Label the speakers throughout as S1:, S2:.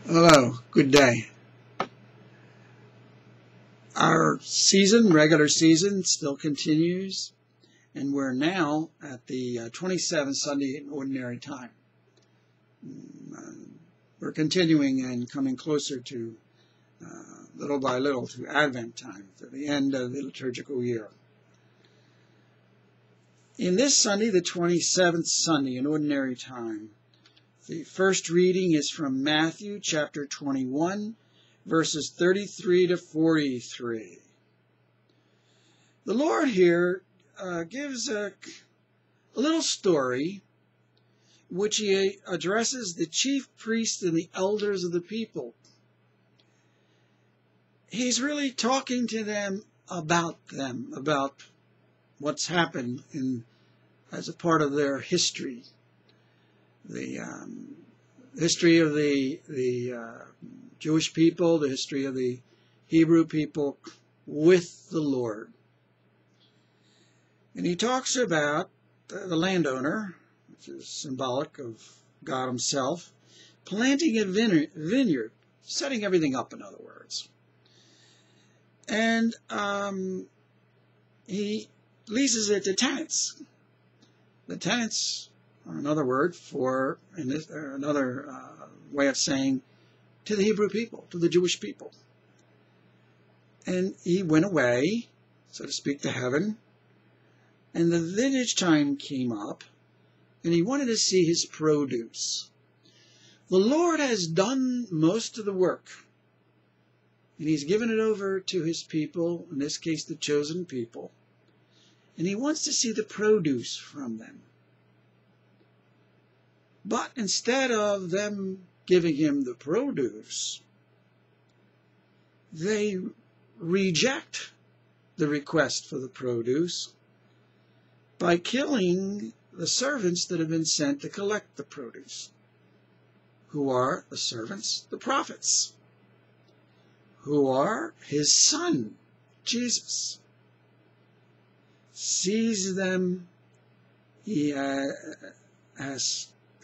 S1: Hello, good day. Our regular season, still continues, and we're now at the 27th Sunday in Ordinary Time. We're continuing and coming closer to, little by little, to Advent time, to the end of the liturgical year. In this Sunday, the 27th Sunday in Ordinary Time, the first reading is from Matthew chapter 21, verses 33 to 43. The Lord here gives a little story which he addresses the chief priests and the elders of the people. He's really talking to them, about what's happened as a part of their history. The history of the Jewish people, the history of the Hebrew people with the Lord. And he talks about the landowner, which is symbolic of God himself, planting a vineyard, setting everything up, in other words. And he leases it to tenants. The tenants are another word for, another way of saying, to the Hebrew people, to the Jewish people. And he went away, so to speak, to heaven, and the vintage time came up, and he wanted to see his produce. The Lord has done most of the work, and he's given it over to his people, in this case the chosen people, and he wants to see the produce from them. But instead of them giving him the produce, they reject the request for the produce by killing the servants that have been sent to collect the produce. Who are the servants? The prophets, who are his son, Jesus. Sees them,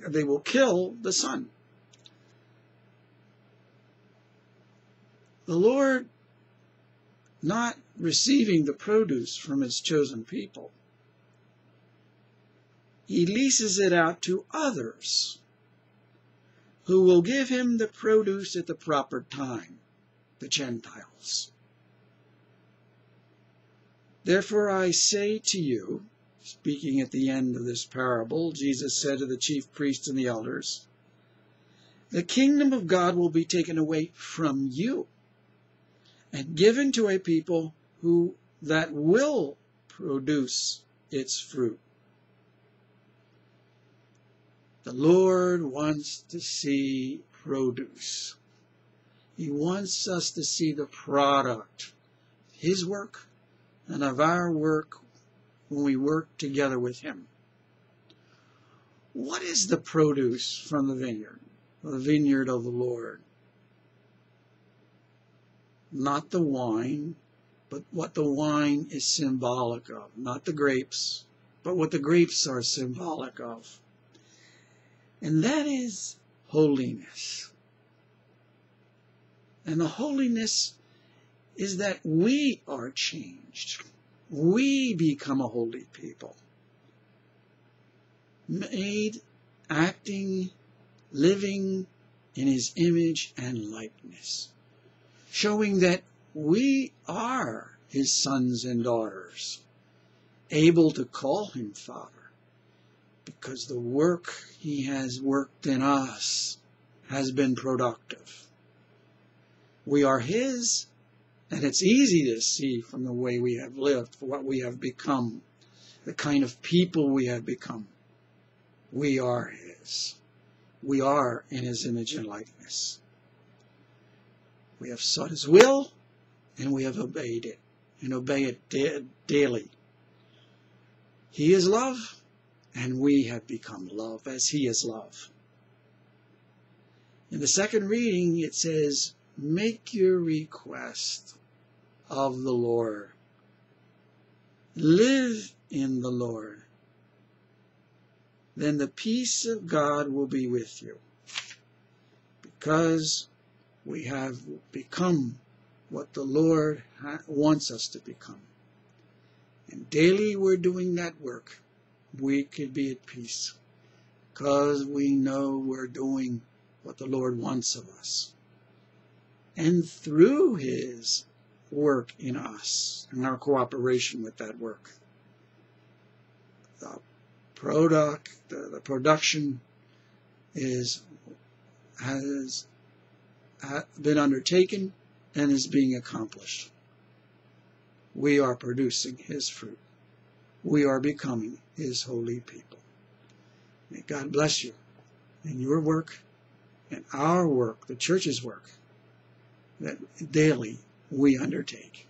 S1: they will kill the son. The Lord, not receiving the produce from his chosen people, he leases it out to others who will give him the produce at the proper time, the Gentiles. Therefore I say to you, speaking at the end of this parable, Jesus said to the chief priests and the elders, the kingdom of God will be taken away from you and given to a people that will produce its fruit. The Lord wants to see produce. He wants us to see the product of his work and of our work when we work together with him. What is the produce from the vineyard of the Lord? Not the wine, but what the wine is symbolic of. Not the grapes, but what the grapes are symbolic of. And that is holiness. And the holiness is that we are changed. We become a holy people, made, acting, living in his image and likeness, showing that we are his sons and daughters, able to call him Father, because the work he has worked in us has been productive. We are his. And it's easy to see from the way we have lived, what we have become, the kind of people we have become. We are his. We are in his image and likeness. We have sought his will, and we have obeyed it, and obey it daily. He is love, and we have become love as he is love. In the second reading, it says, make your request of the Lord. Live in the Lord. Then the peace of God will be with you, because We have become what the Lord wants us to become. And daily we're doing that work. We could be at peace because we know we're doing what the Lord wants of us. And through His work in us and our cooperation with that work, the production has been undertaken and is being accomplished. We are producing His fruit. We are becoming His holy people. May God bless you in your work and our work, the church's work, that daily we undertake.